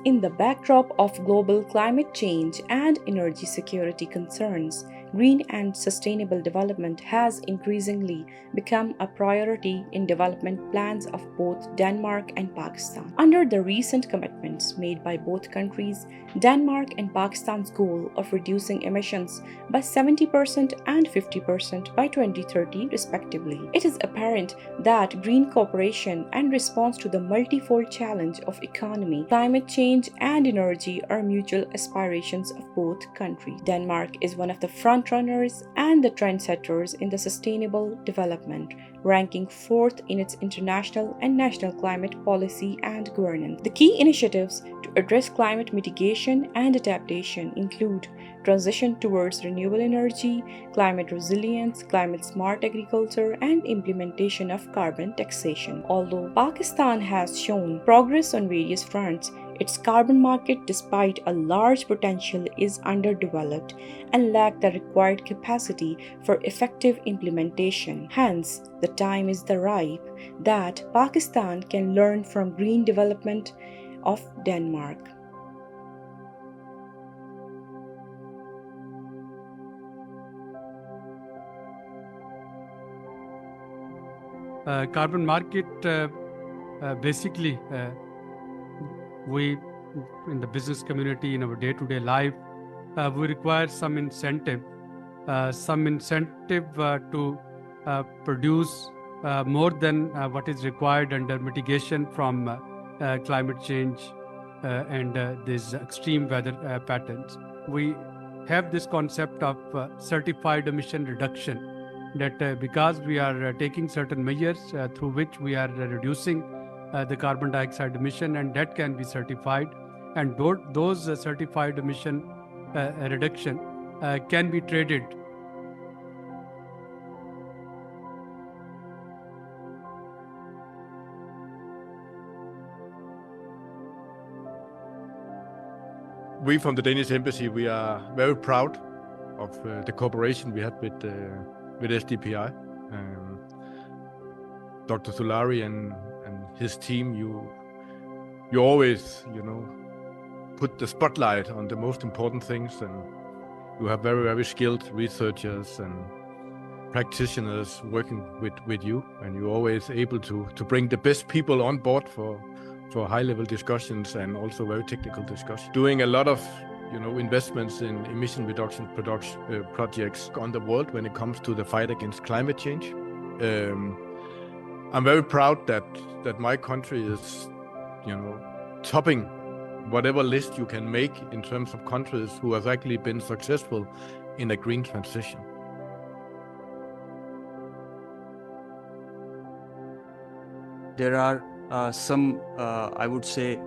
In the backdrop of global climate change and energy security concerns, green and sustainable development has increasingly become a priority in development plans of both Denmark and Pakistan. Under the recent commitments made by both countries, Denmark and Pakistan's goal of reducing emissions by 70% and 50% by 2030 respectively, it is apparent that green cooperation and response to the multifold challenge of economy, climate change, and energy are mutual aspirations of both countries. Denmark is one of the frontrunners and the trendsetters in the sustainable development, ranking fourth in its international and national climate policy and governance. The key initiatives to address climate mitigation and adaptation include transition towards renewable energy, climate resilience, climate smart agriculture, and implementation of carbon taxation. Although Pakistan has shown progress on various fronts, its carbon market, despite a large potential, is underdeveloped and lacks the required capacity for effective implementation. Hence, the time is ripe that Pakistan can learn from green development of Denmark. Carbon market, basically, we in the business community, in our day-to-day life, we require some incentive to produce more than what is required under mitigation from climate change and these extreme weather patterns. We have this concept of certified emission reduction, that because we are taking certain measures through which we are reducing the carbon dioxide emission, and that can be certified, and those certified emission reduction can be traded. We from the Danish Embassy, we are very proud of the cooperation we had with SDPI. Dr. Tulari and his team, you always, put the spotlight on the most important things, and you have very, very skilled researchers and practitioners working with you, and you're always able to bring the best people on board for high-level discussions and also very technical discussions. Doing a lot of investments in emission reduction projects on the world when it comes to the fight against climate change. I'm very proud that my country is, topping whatever list you can make in terms of countries who have actually been successful in a green transition. There are some, I would say,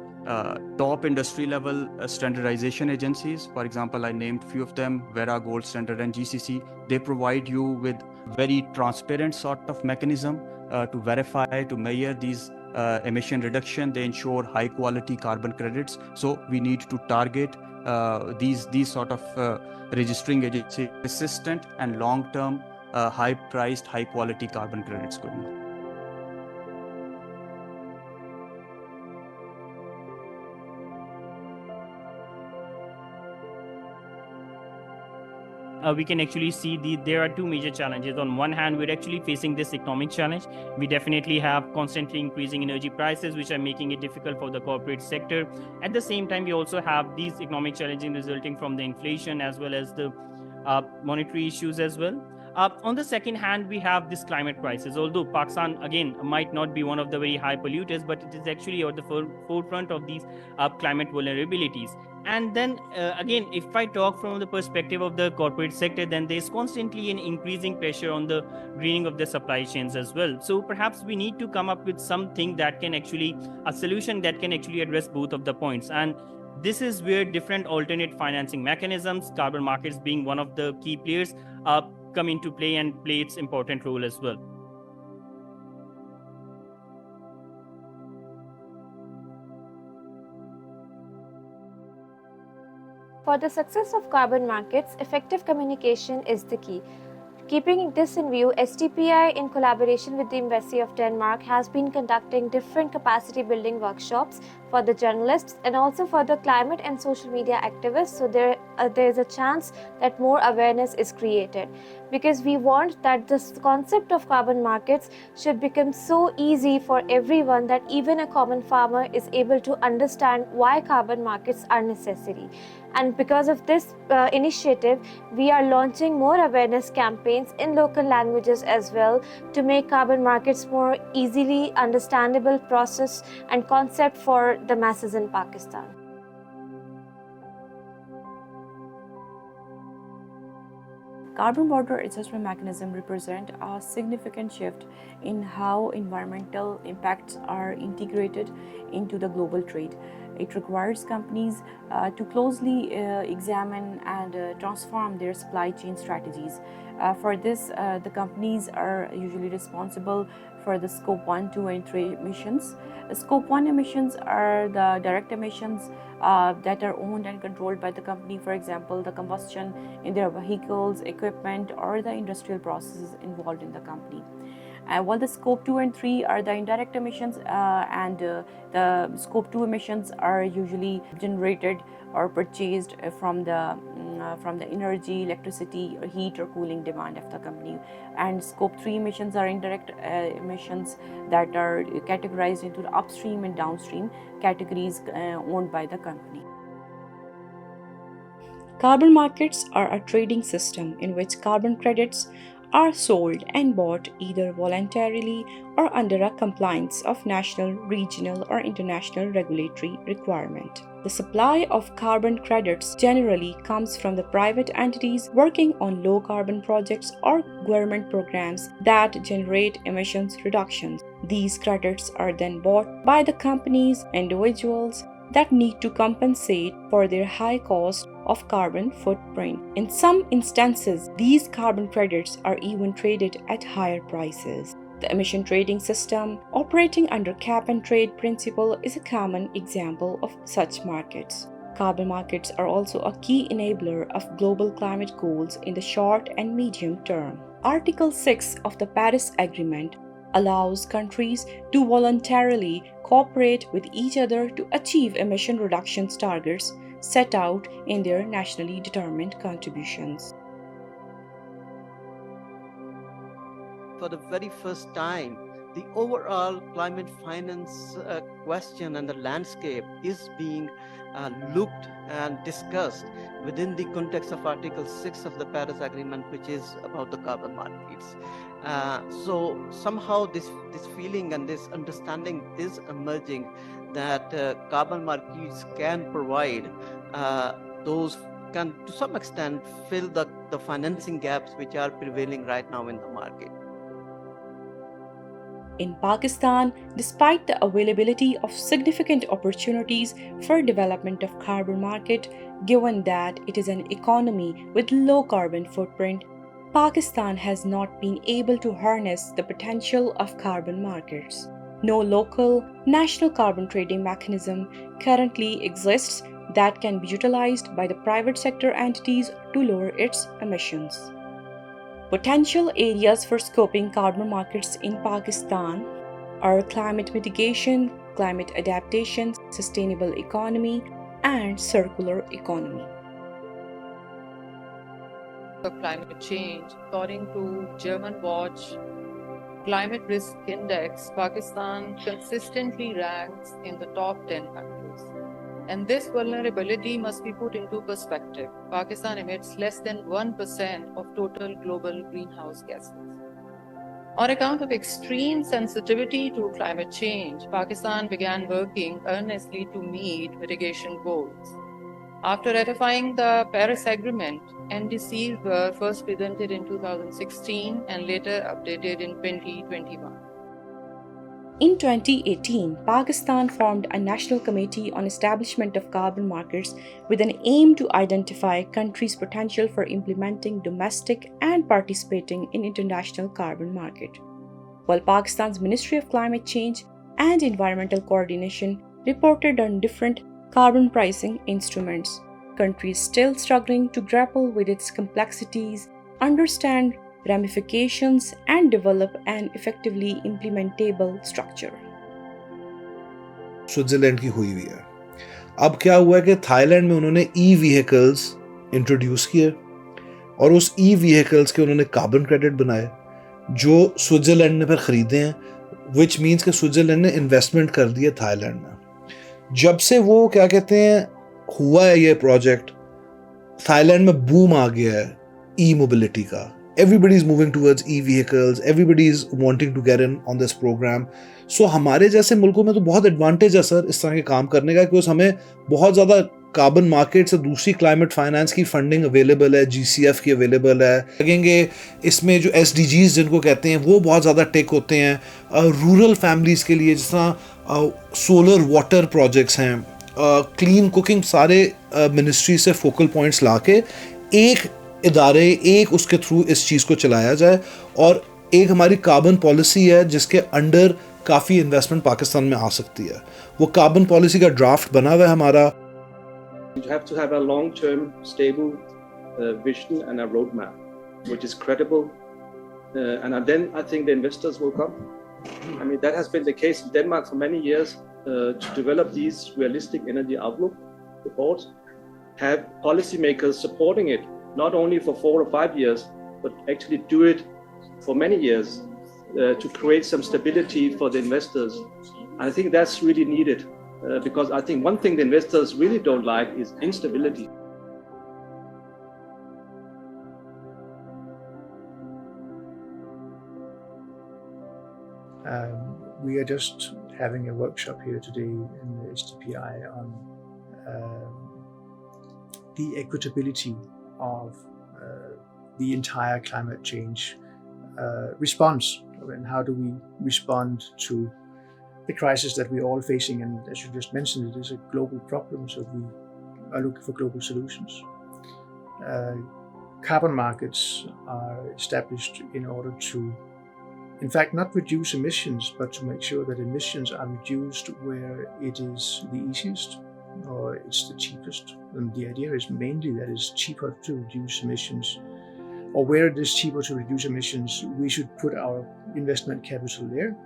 top industry level standardization agencies. For example, I named few of them: Vera, Gold Standard, and GCC. They provide you with very transparent sort of mechanism to verify, to measure these emission reduction. They ensure high quality carbon credits. So we need to target these sort of registering agency persistent and long-term high priced, high quality carbon credits going on. We can actually see there are two major challenges. On one hand, we're actually facing this economic challenge. We definitely have constantly increasing energy prices, which are making it difficult for the corporate sector. At the same time, we also have these economic challenges resulting from the inflation as well as the monetary issues as well. On the second hand, we have this climate crisis. Although Pakistan, again, might not be one of the very high polluters, but it is actually at the forefront of these climate vulnerabilities. And then again, if I talk from the perspective of the corporate sector, then there's constantly an increasing pressure on the greening of the supply chains as well. So perhaps we need to come up with something that can actually, a solution that can actually address both of the points. And this is where different alternate financing mechanisms, carbon markets being one of the key players, come into play and play its important role as well. For the success of carbon markets, effective communication is the key. Keeping this in view, SDPI, in collaboration with the Embassy of Denmark, has been conducting different capacity building workshops for the journalists and also for the climate and social media activists. So there is a chance that more awareness is created, because we want that this concept of carbon markets should become so easy for everyone that even a common farmer is able to understand why carbon markets are necessary. And because of this initiative, we are launching more awareness campaigns in local languages as well, to make carbon markets more easily understandable process and concept for the masses in Pakistan. Carbon border adjustment mechanism represent a significant shift in how environmental impacts are integrated into the global trade. It requires companies to closely examine and transform their supply chain strategies. For this, the companies are usually responsible for the scope 1, 2 and 3 emissions. Scope 1 emissions are the direct emissions that are owned and controlled by the company, for example, the combustion in their vehicles, equipment, or the industrial processes involved in the company. While the scope 2 and 3 are the indirect emissions, and the scope 2 emissions are usually generated or purchased from the energy, electricity, or heat or cooling demand of the company. And scope 3 emissions are indirect emissions that are categorized into the upstream and downstream categories owned by the company. Carbon markets are a trading system in which carbon credits are sold and bought either voluntarily or under a compliance of national, regional, or international regulatory requirement. The supply of carbon credits generally comes from the private entities working on low carbon projects or government programs that generate emissions reductions. These credits are then bought by the companies, individuals that need to compensate for their high cost of carbon footprint. In some instances, these carbon credits are even traded at higher prices. The emission trading system, operating under cap and trade principle, is a common example of such markets. Carbon markets are also a key enabler of global climate goals in the short and medium term. Article 6 of the Paris Agreement allows countries to voluntarily cooperate with each other to achieve emission reductions targets set out in their nationally determined contributions. For the very first time, the overall climate finance question and the landscape is being looked and discussed within the context of Article 6 of the Paris Agreement, which is about the carbon markets. So somehow this feeling and this understanding is emerging that carbon markets can provide those can to some extent fill the financing gaps which are prevailing right now in the market. In Pakistan, despite the availability of significant opportunities for development of carbon market, given that it is an economy with low carbon footprint, Pakistan has not been able to harness the potential of carbon markets. No local, national carbon trading mechanism currently exists that can be utilized by the private sector entities to lower its emissions. Potential areas for scoping carbon markets in Pakistan are climate mitigation, climate adaptation, sustainable economy, and circular economy. Of climate change, according to German Watch Climate Risk Index, Pakistan consistently ranks in the top 10 countries. And this vulnerability must be put into perspective. Pakistan emits less than 1% of total global greenhouse gases. On account of extreme sensitivity to climate change, Pakistan began working earnestly to meet mitigation goals. After ratifying the Paris Agreement, NDCs were first presented in 2016 and later updated in 2021. In 2018, Pakistan formed a national committee on establishment of carbon markets with an aim to identify countries' potential for implementing domestic and participating in international carbon market. While Pakistan's Ministry of Climate Change and Environmental Coordination reported on different carbon pricing instruments, countries still struggling to grapple with its complexities, understand ramifications, and develop an effectively implementable structure. Switzerland की हुई हुई है। अब क्या हुआ है कि Thailand में उन्होंने ई व्हीकल्स इंट्रोड्यूस किए और उस ई व्हीकल्स के उन्होंने कार्बन क्रेडिट बनाए जो स्विट्ज़रलैंड ने फिर ख़रीदे हैं, विच मीन्स कि स्विट्ज़रलैंड ने इन्वेस्टमेंट कर दी है थाईलैंड में। जब से वो क्या कहते हैं हुआ है ये प्रोजेक्ट, थाईलैंड में बूम आ गया है ई मोबिलिटी का। Everybody is moving towards e-vehicles, everybody is wanting to get in on this program. So हमारे जैसे मुल्कों में तो बहुत एडवांटेज है सर इस तरह के काम करने का, क्योंकि हमें बहुत ज़्यादा कार्बन मार्केट से दूसरी क्लाइमेट फाइनेंस की फंडिंग अवेलेबल है, GCF की अवेलेबल है। लगेंगे इसमें जो SDGs जिनको कहते हैं वो बहुत ज़्यादा टेक होते हैं। रूरल फैमिलीज़ के लिए जिस तरह सोलर वाटर प्रोजेक्ट्स हैं, क्लीन कुकिंग, सारे मिनिस्ट्री से फोकल पॉइंट्स ला के एक इदारे एक उसके थ्रू इस चीज़ को चलाया जाए। और एक हमारी कार्बन पॉलिसी है जिसके अंडर काफ़ी इन्वेस्टमेंट पाकिस्तान में आ सकती है। वो कार्बन पॉलिसी का ड्राफ्ट बना हुआ है हमारा। You have to have a long-term, stable vision and a roadmap, which is credible, and then I think the investors will come. I mean, that has been the case in Denmark for many years. To develop these realistic energy outlook reports, have policymakers supporting it, not only for 4 or 5 years, but actually do it for many years to create some stability for the investors. I think that's really needed. Because I think one thing the investors really don't like is instability. We are just having a workshop here today in the SDPI on the equitability of the entire climate change response, and how do we respond to the crisis that we're all facing. And as you just mentioned, it is a global problem, so we are looking for global solutions. Carbon markets are established in order to, in fact, not reduce emissions, but to make sure that emissions are reduced where it is the easiest or it's the cheapest. And the idea is mainly that it's cheaper to reduce emissions, or where it is cheaper to reduce emissions, we should put our investment capital there,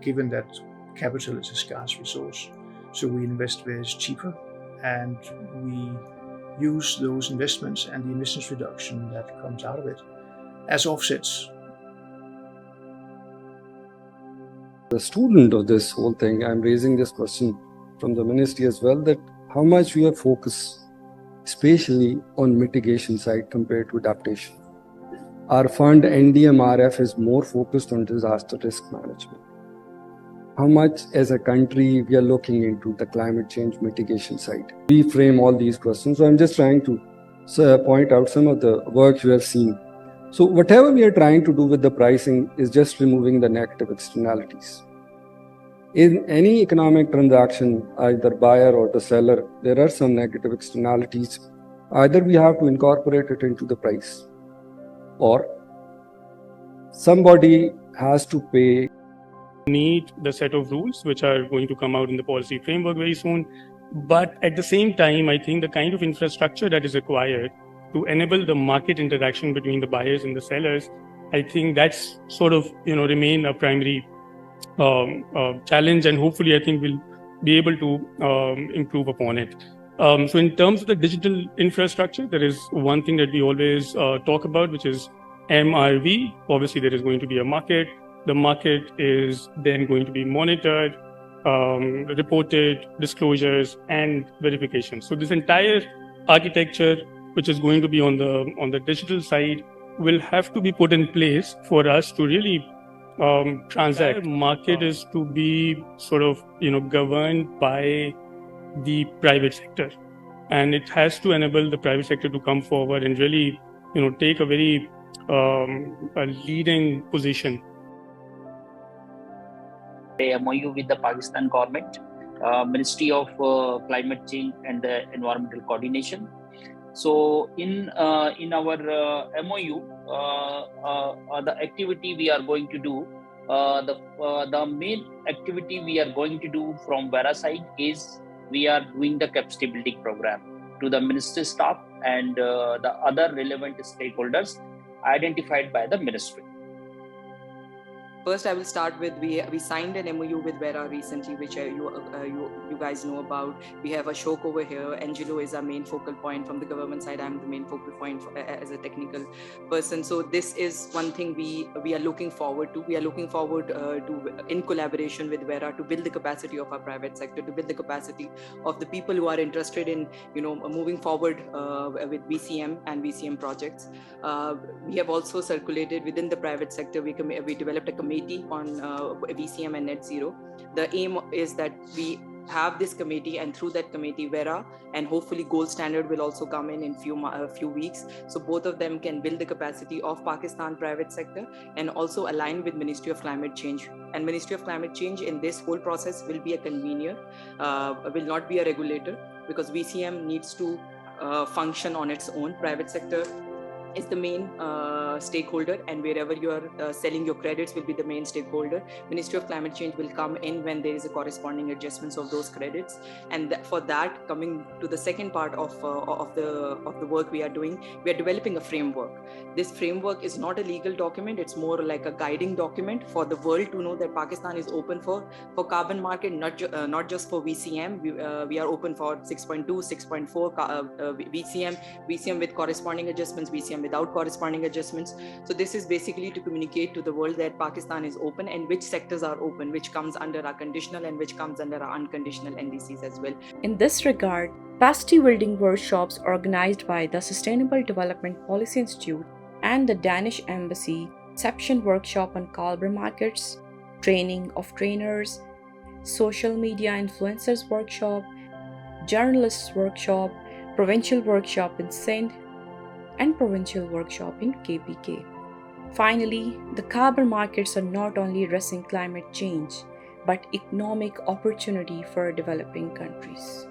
given that capital is a scarce resource. So we invest where it's cheaper, and we use those investments and the emissions reduction that comes out of it as offsets. The student of this whole thing, I'm raising this question from the ministry as well, that how much we are focused, especially on mitigation side compared to adaptation. Our fund NDMRF is more focused on disaster risk management. How much as a country we are looking into the climate change mitigation side? We frame all these questions. So I'm just trying to point out some of the work you have seen. So whatever we are trying to do with the pricing is just removing the negative externalities. In any economic transaction, either buyer or the seller, there are some negative externalities. Either we have to incorporate it into the price, or somebody has to pay. Need the set of rules which are going to come out in the policy framework very soon. But at the same time, I think the kind of infrastructure that is required to enable the market interaction between the buyers and the sellers, I think that's sort of, remain a primary challenge, and hopefully I think we'll be able to improve upon it. So in terms of the digital infrastructure, there is one thing that we always talk about, which is MRV. Obviously, there is going to be a market. The market is then going to be monitored, reported, disclosures, and verification. So this entire architecture, which is going to be on the digital side, will have to be put in place for us to really transact. The market is to be sort of governed by the private sector, and it has to enable the private sector to come forward and really take a very a leading position. MOU with the Pakistan government, Ministry of Climate Change and Environmental Coordination. So in our MOU, the activity we are going to do, the main activity we are going to do from Vera side is we are doing the capacity building program to the ministry staff and the other relevant stakeholders identified by the ministry. First, I will start with we signed an MOU with Vera recently, which you guys know about. We have Ashok over here. Angelo is our main focal point from the government side. I'm the main focal point as a technical person. So this is one thing we are looking forward to. We are looking forward to, in collaboration with Vera, to build the capacity of our private sector, to build the capacity of the people who are interested in moving forward with VCM and VCM projects. We have also circulated within the private sector. We developed a committee on VCM and net zero. The aim is that we have this committee, and through that committee, Vera and hopefully Gold Standard will also come in few weeks. So both of them can build the capacity of Pakistan private sector and also align with Ministry of Climate Change. And Ministry of Climate Change in this whole process will be a convener, will not be a regulator, because VCM needs to function on its own. Private sector is the main stakeholder, and wherever you are selling your credits will be the main stakeholder. Ministry of Climate Change will come in when there is a corresponding adjustments of those credits. And for that, coming to the second part of the work we are doing, we are developing a framework. This framework is not a legal document, it's more like a guiding document for the world to know that Pakistan is open for carbon market, not just for VCM. We are open for 6.2, 6.4 VCM with corresponding adjustments, VCM without corresponding adjustments. So this is basically to communicate to the world that Pakistan is open and which sectors are open, which comes under our conditional and which comes under our unconditional NDCs as well. In this regard, capacity building workshops organized by the Sustainable Development Policy Institute and the Danish Embassy, reception workshop on carbon markets, training of trainers, social media influencers workshop, journalists workshop, provincial workshop in Sindh, and provincial workshop in KPK. Finally, the carbon markets are not only addressing climate change, but economic opportunity for developing countries.